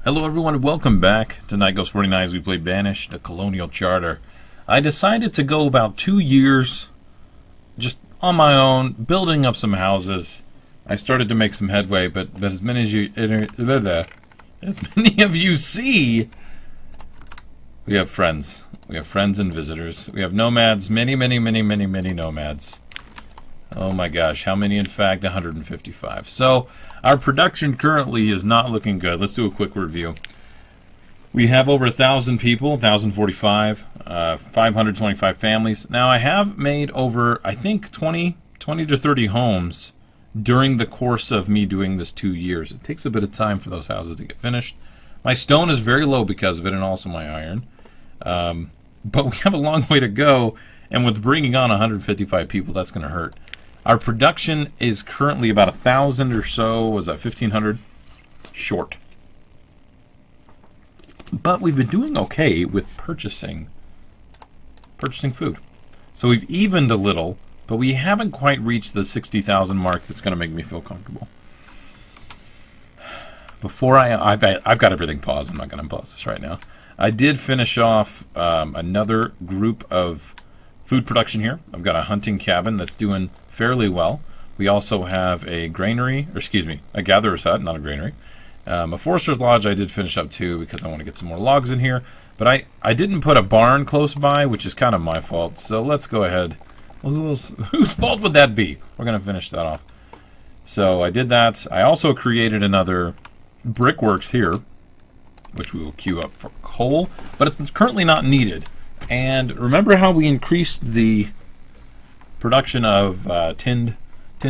Hello everyone, welcome back to Night Ghost 49 as we play Banished Colonial Charter. I decided to go about 2 years just on my own, building up some houses. I started to make some headway, but as many of you see, we have friends. We have friends and visitors. We have nomads, many nomads. Oh my gosh, how many in fact? 155. So, our production currently is not looking good. Let's do a quick review. We have over 1,000 people, 1,045, 525 families. Now, I have made over, I think, 20 to 30 homes during the course of me doing this 2 years. It takes a bit of time for those houses to get finished. My stone is very low because of it, and also my iron. But we have a long way to go, and with bringing on 155 people, that's going to hurt. Our production is currently about 1,000 or so, was that 1,500? Short. But we've been doing okay with purchasing food. So we've evened a little, but we haven't quite reached the 60,000 mark that's going to make me feel comfortable. Before I've got everything paused. I'm not going to pause this right now. I did finish off another group of food production here. I've got a hunting cabin that's doing fairly well. We also have a granary, or excuse me, a gatherer's hut, not a granary. A forester's lodge I did finish up too because I want to get some more logs in here. But I didn't put a barn close by, which is kind of my fault. So let's go ahead. Well, whose fault would that be? We're going to finish that off. So I did that. I also created another brickworks here, which we will queue up for coal, but it's currently not needed. And remember how we increased the production of tinned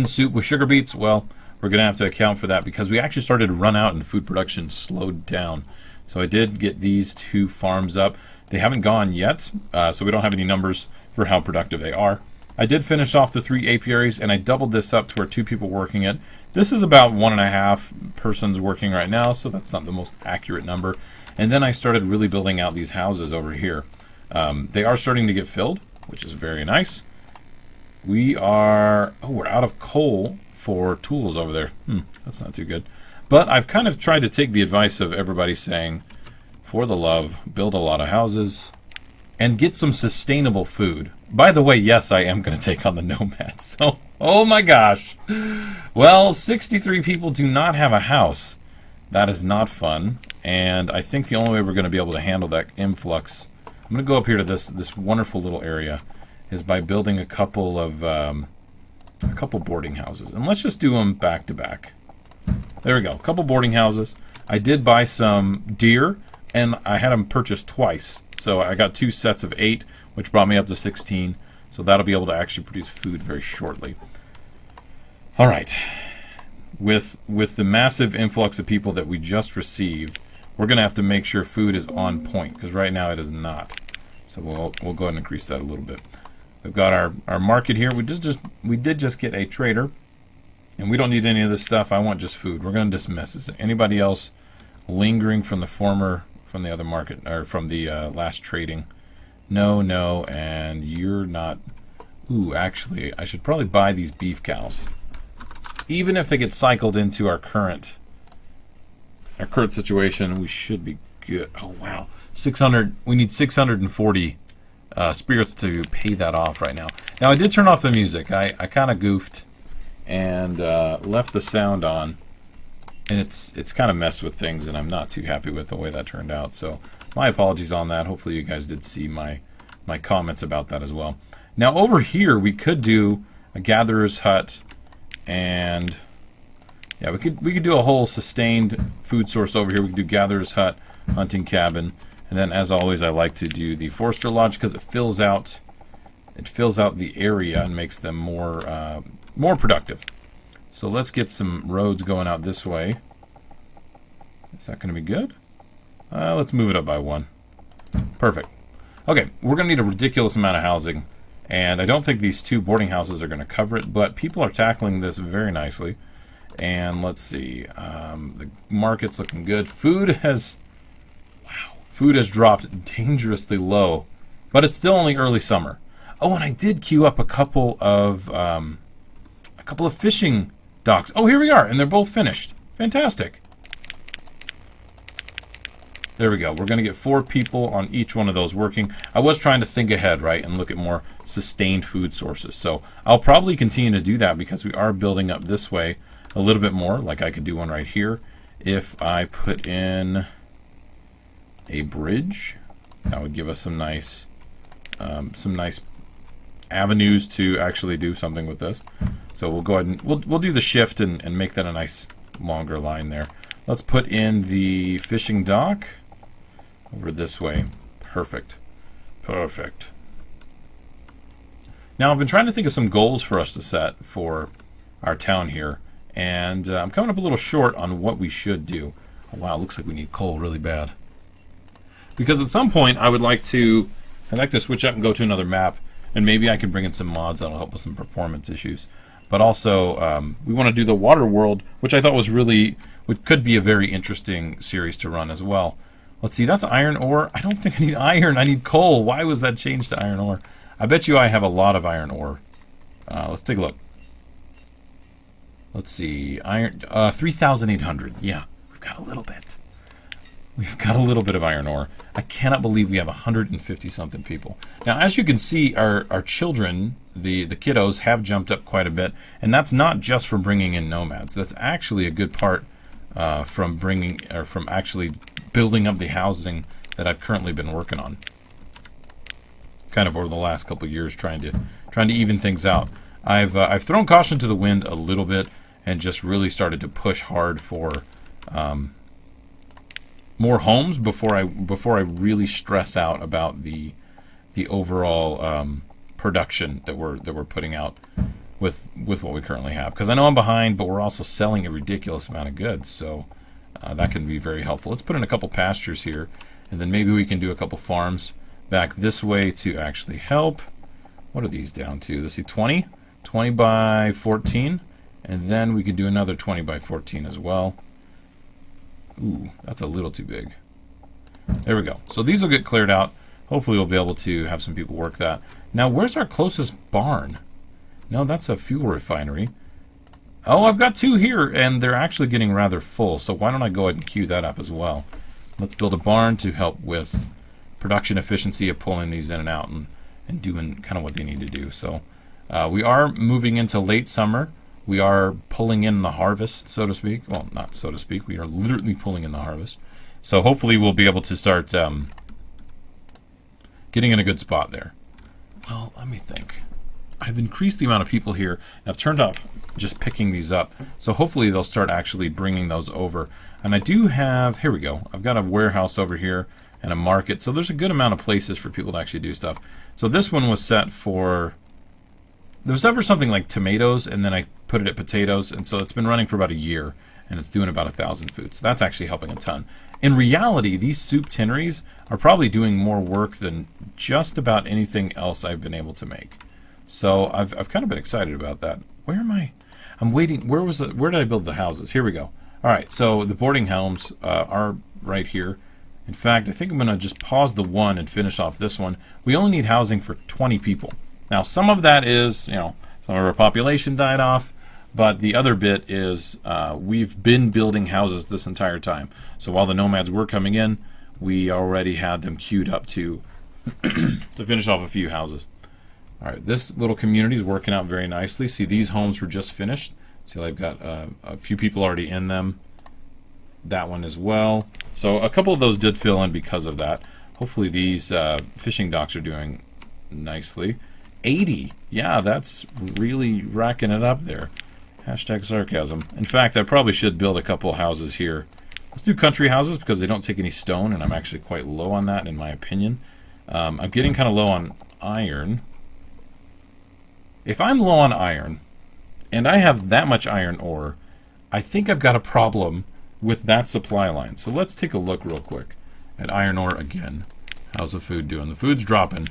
soup with sugar beets? Well, we're going to have to account for that because we actually started to run out and food production slowed down. So I did get these 2 farms up. They haven't gone yet, so we don't have any numbers for how productive they are. I did finish off the 3 apiaries, and I doubled this up to where 2 people working it. This is about 1.5 persons working right now, so that's not the most accurate number. And then I started really building out these houses over here. They are starting to get filled, which is very nice. We're out of coal for tools over there. That's not too good. But I've kind of tried to take the advice of everybody saying, for the love, build a lot of houses and get some sustainable food. By the way, yes, I am going to take on the nomads. So, oh my gosh. Well, 63 people do not have a house. That is not fun. And I think the only way we're going to be able to handle that influx, I'm going to go up here to this wonderful little area, is by building a couple boarding houses. And let's just do them back to back. There we go. A couple boarding houses. I did buy some deer, and I had them purchased twice. So I got 2 sets of 8, which brought me up to 16. So that'll be able to actually produce food very shortly. All right. With the massive influx of people that we just received, we're going to have to make sure food is on point, because right now it is not. So we'll go ahead and increase that a little bit. We've got our market here. We did just get a trader, and we don't need any of this stuff. I want just food. We're going to dismiss. Is there anybody else lingering from the other market, or from the last trading? No, and you're not. Ooh, actually, I should probably buy these beef cows. Even if they get cycled into our current situation, we should be good. Oh wow, 600. We need 640 spirits to pay that off right now. Now I did turn off the music. I kind of goofed and left the sound on, and it's kind of messed with things, and I'm not too happy with the way that turned out. So my apologies on that. Hopefully you guys did see my comments about that as well. Now over here we could do a gatherer's hut, and yeah, we could do a whole sustained food source over here. We could do gatherer's hut, hunting cabin, and then as always I like to do the forester lodge because it fills out the area and makes them more productive. So let's get some roads going out this way. Is that going to be good? Let's move it up by 1. Perfect. Okay, we're going to need a ridiculous amount of housing, and I don't think these 2 boarding houses are going to cover it, but people are tackling this very nicely. And let's see, the market's looking good. Food has dropped dangerously low, but it's still only early summer. Oh, and I did queue up a couple of fishing docks. Oh, here we are, and they're both finished. Fantastic. There we go. We're going to get 4 people on each one of those working. I was trying to think ahead, right, and look at more sustained food sources. So I'll probably continue to do that because we are building up this way a little bit more. Like I could do one right here. If I put in a bridge, that would give us some nice avenues to actually do something with this. So we'll go ahead and we'll do the shift and make that a nice longer line there. Let's put in the fishing dock over this way. Perfect. Perfect. Now I've been trying to think of some goals for us to set for our town here, and I'm coming up a little short on what we should do. Oh, wow, it looks like we need coal really bad. Because at some point I'd like to switch up and go to another map, and maybe I can bring in some mods that'll help with some performance issues. But also, we want to do the water world, which I thought was could be a very interesting series to run as well. Let's see, that's iron ore. I don't think I need iron, I need coal. Why was that changed to iron ore? I bet you I have a lot of iron ore. Let's take a look. Let's see, iron, 3,800. Yeah, we've got a little bit. We've got a little bit of iron ore. I cannot believe we have 150-something people. Now, as you can see, our children, the kiddos, have jumped up quite a bit. And that's not just from bringing in nomads. That's actually a good part from actually building up the housing that I've currently been working on. Kind of over the last couple of years, trying to even things out. I've thrown caution to the wind a little bit and just really started to push hard for more homes before I really stress out about the overall production that we're putting out with what we currently have. Because I know I'm behind, but we're also selling a ridiculous amount of goods, so that can be very helpful. Let's put in a couple pastures here, and then maybe we can do a couple farms back this way to actually help. What are these down to? Let's see, 20 by 14, and then we could do another 20 by 14 as well. Ooh, that's a little too big. There we go. So these will get cleared out. Hopefully we'll be able to have some people work that. Now, where's our closest barn? No, that's a fuel refinery. Oh, I've got 2 here, and they're actually getting rather full. So why don't I go ahead and queue that up as well? Let's build a barn to help with production efficiency of pulling these in and out and doing kind of what they need to do. So we are moving into late summer. We are pulling in the harvest, so to speak. Well, not so to speak. We are literally pulling in the harvest. So hopefully we'll be able to start getting in a good spot there. Well, let me think. I've increased the amount of people here. I've turned off just picking these up. So hopefully they'll start actually bringing those over. And I do have, here we go. I've got a warehouse over here and a market. So there's a good amount of places for people to actually do stuff. So this one was set for, there was ever something like tomatoes, and then I put it at potatoes. And so it's been running for about a year, and it's doing about 1,000 food. So that's actually helping a ton. In reality, these soup tinneries are probably doing more work than just about anything else I've been able to make. So I've kind of been excited about that. Where am I? I'm waiting. Where did I build the houses? Here we go. All right, so the boarding homes are right here. In fact, I think I'm going to just pause the one and finish off this one. We only need housing for 20 people. Now, some of that is, some of our population died off, but the other bit is we've been building houses this entire time. So while the nomads were coming in, we already had them queued up to finish off a few houses. All right, this little community is working out very nicely. See, these homes were just finished. See, I've got a few people already in them. That one as well. So a couple of those did fill in because of that. Hopefully these fishing docks are doing nicely. 80. Yeah, that's really racking it up there. Hashtag sarcasm. In fact, I probably should build a couple houses here. Let's do country houses because they don't take any stone, and I'm actually quite low on that in my opinion. I'm getting kind of low on iron. If I'm low on iron, and I have that much iron ore, I think I've got a problem with that supply line. So let's take a look real quick at iron ore again. How's the food doing? The food's dropping.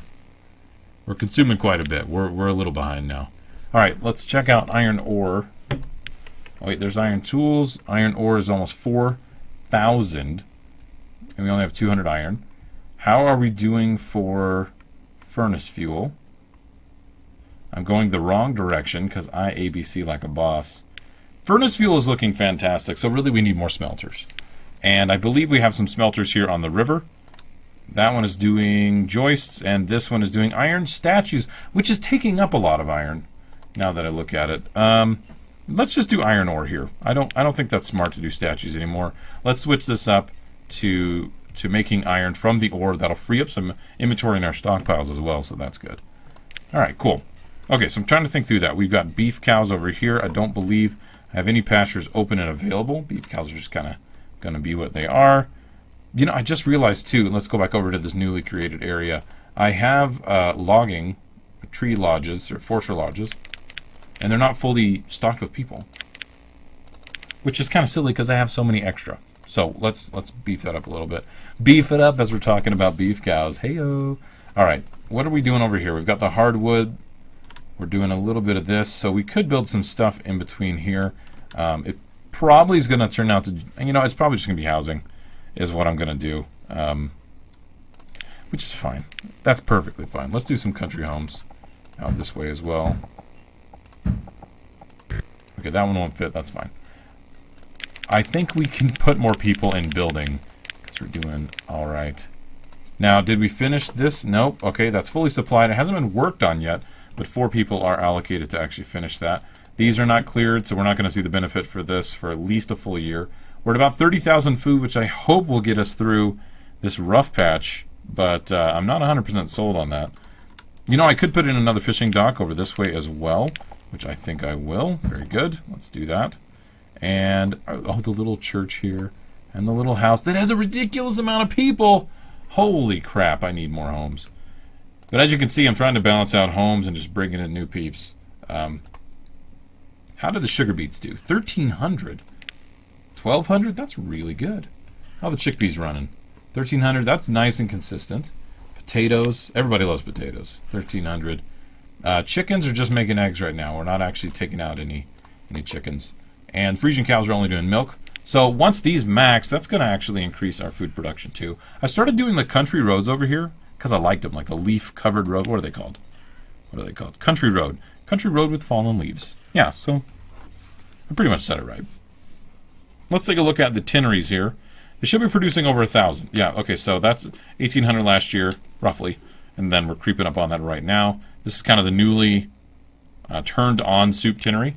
We're consuming quite a bit. We're a little behind now. All right, let's check out iron ore. Oh, wait, there's iron tools. Iron ore is almost 4,000, and we only have 200 iron. How are we doing for furnace fuel? I'm going the wrong direction because I ABC like a boss. Furnace fuel is looking fantastic, so really we need more smelters. And I believe we have some smelters here on the river. That one is doing joists, and this one is doing iron statues, which is taking up a lot of iron, now that I look at it. Let's just do iron ore here. I don't think that's smart to do statues anymore. Let's switch this up to making iron from the ore. That'll free up some inventory in our stockpiles as well, so that's good. Alright, cool. Okay, so I'm trying to think through that. We've got beef cows over here. I don't believe I have any pastures open and available. Beef cows are just kind of going to be what they are. You know, I just realized too, let's go back over to this newly created area. I have logging, tree lodges, or forester lodges, and they're not fully stocked with people. Which is kind of silly because I have so many extra. So let's beef that up a little bit. Beef it up as we're talking about beef cows. Hey-o. Alright, what are we doing over here? We've got the hardwood. We're doing a little bit of this. So we could build some stuff in between here. It probably is going to turn out to, you know, it's probably just going to be housing is what I'm going to do. Which is fine. That's perfectly fine. Let's do some country homes out this way as well. Okay, that one won't fit. That's fine. I think we can put more people in building because we're doing all right. Now, did we finish this? Nope. Okay, that's fully supplied. It hasn't been worked on yet, but 4 people are allocated to actually finish that. These are not cleared, so we're not going to see the benefit for this for at least a full year. We're at about 30,000 food, which I hope will get us through this rough patch, but I'm not 100% sold on that. You know, I could put in another fishing dock over this way as well, which I think I will. Very good. Let's do that. And, oh, the little church here. And the little house that has a ridiculous amount of people. Holy crap, I need more homes. But as you can see, I'm trying to balance out homes and just bringing in new peeps. How did the sugar beets do? 1,300. 1,200? That's really good. How are the chickpeas running? 1,300. That's nice and consistent. Potatoes. Everybody loves potatoes. 1,300. Chickens are just making eggs right now. We're not actually taking out any chickens. And Frisian cows are only doing milk. So once these max, that's going to actually increase our food production too. I started doing the country roads over here because I liked them, like the leaf-covered road. What are they called? What are they called? Country road. Country road with fallen leaves. Yeah, so I pretty much said it right. Let's take a look at the tinneries here. They should be producing over 1,000. Yeah, okay, so that's 1,800 last year, roughly. And then we're creeping up on that right now. This is kind of the newly turned on soup tinnery.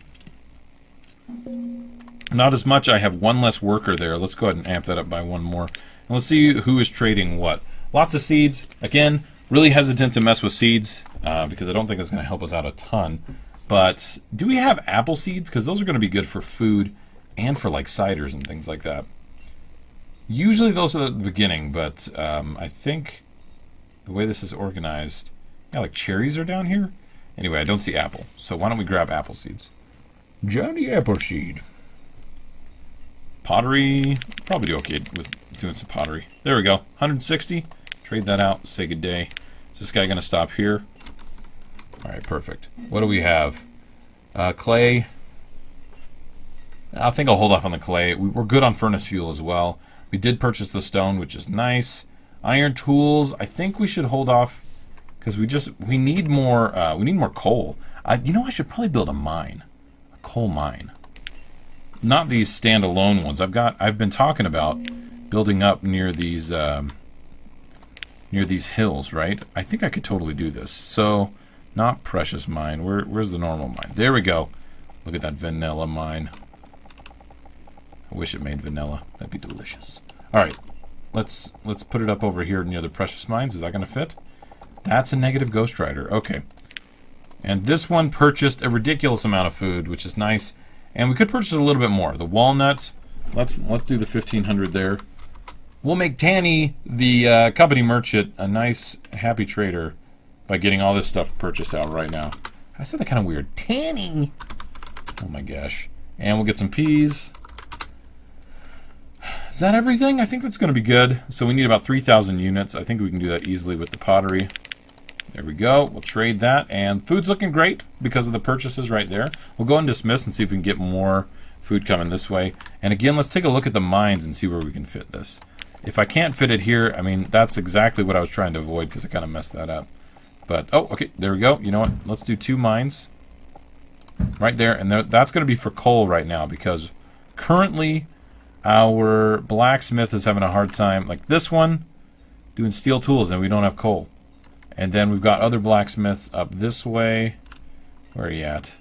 Not as much. I have one less worker there. Let's go ahead and amp that up by one more. And let's see who is trading what. Lots of seeds. Again, really hesitant to mess with seeds because I don't think that's going to help us out a ton. But do we have apple seeds? Because those are going to be good for food and for like ciders and things like that. Usually those are at the beginning, but I think the way this is organized, yeah, like cherries are down here. Anyway, I don't see apple. So why don't we grab apple seeds? Johnny Appleseed. Pottery. Probably do okay with doing some pottery. There we go. 160. Trade that out. Say good day. Is this guy going to stop here? Alright, perfect. What do we have? Clay. I think I'll hold off on the clay. We're good on furnace fuel as well. We did purchase the stone, which is nice. Iron tools. I think we should hold off because we need more coal. You know, I should probably build a mine. Coal mine, not these standalone ones. I've been talking about building up near these hills, right? I think I could totally do this. So, not precious mine. Where's the normal mine? There we go. Look at that vanilla mine. I wish it made vanilla. That'd be delicious. All right, let's put it up over here near the precious mines. Is that going to fit? That's a negative Ghost Rider. Okay. And this one purchased a ridiculous amount of food, which is nice. And we could purchase a little bit more. The walnuts, let's do the 1,500 there. We'll make Tanny, the company merchant, a nice, happy trader by getting all this stuff purchased out right now. I said that kind of weird. Tanny! Oh my gosh. And we'll get some peas. Is that everything? I think that's going to be good. So we need about 3,000 units. I think we can do that easily with the pottery. There we go. We'll trade that. And food's looking great because of the purchases right there. We'll go and dismiss and see if we can get more food coming this way. And again, let's take a look at the mines and see where we can fit this. If I can't fit it here, I mean, that's exactly what I was trying to avoid because I kind of messed that up. But, oh, okay, there we go. You know what? Let's do 2 mines right there. And that's going to be for coal right now because currently Our blacksmith is having a hard time, like this one, doing steel tools, and we don't have coal. And then we've got other blacksmiths up this way. Where are you at?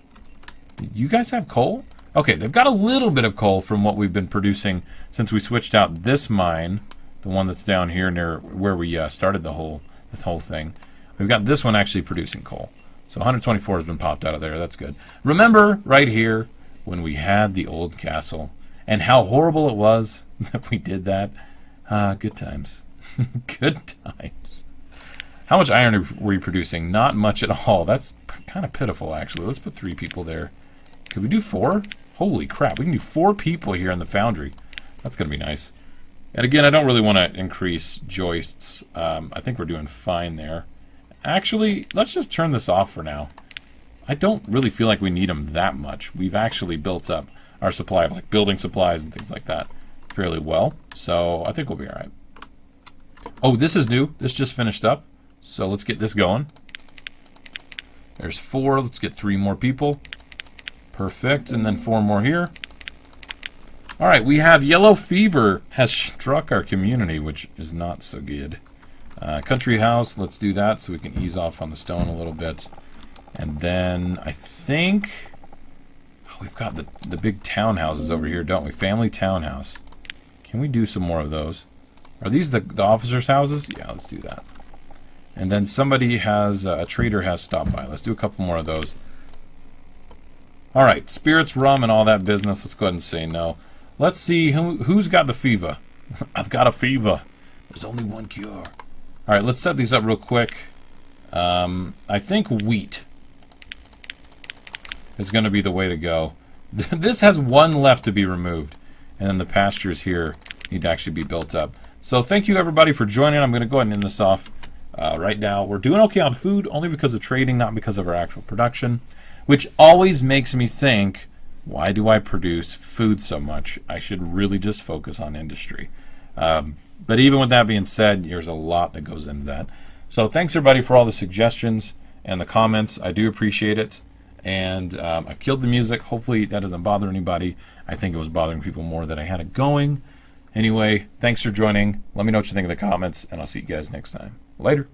You guys have coal? Okay, they've got a little bit of coal from what we've been producing since we switched out this mine, the one that's down here near where we started this whole thing. We've got this one actually producing coal. So 124 has been popped out of there. That's good. Remember right here when we had the old castle and how horrible it was that we did that? Good times. Good times. How much iron were you producing? Not much at all. That's kind of pitiful, actually. Let's put 3 people there. Could we do 4? Holy crap. We can do 4 people here in the foundry. That's going to be nice. And again, I don't really want to increase joists. I think we're doing fine there. Actually, let's just turn this off for now. I don't really feel like we need them that much. We've actually built up our supply of like building supplies and things like that fairly well. So I think we'll be all right. Oh, this is new. This just finished up. So let's get this going. There's 4. Let's get 3 more people. Perfect. And then 4 more here. All right, we have yellow fever has struck our community, which is not so good. Country house, let's do that so we can ease off on the stone a little bit. And then I think we've got the big townhouses over here, don't we? Family townhouse. Can we do some more of those? Are these the officers' houses? Yeah, let's do that. And then somebody has, a trader has stopped by. Let's do a couple more of those. All right, spirits, rum, and all that business. Let's go ahead and say no. Let's see who's got the fever. I've got a fever. There's only one cure. All right, let's set these up real quick. I think wheat is going to be the way to go. This has 1 left to be removed, and then the pastures here need to actually be built up. So thank you, everybody, for joining. I'm going to go ahead and end this off right now. We're doing okay on food, only because of trading, not because of our actual production, which always makes me think, why do I produce food so much? I should really just focus on industry. But even with that being said, there's a lot that goes into that. So thanks, everybody, for all the suggestions and the comments. I do appreciate it. And I've killed the music. Hopefully that doesn't bother anybody. I think it was bothering people more that I had it going. Anyway, thanks for joining. Let me know what you think in the comments, and I'll see you guys next time. Later.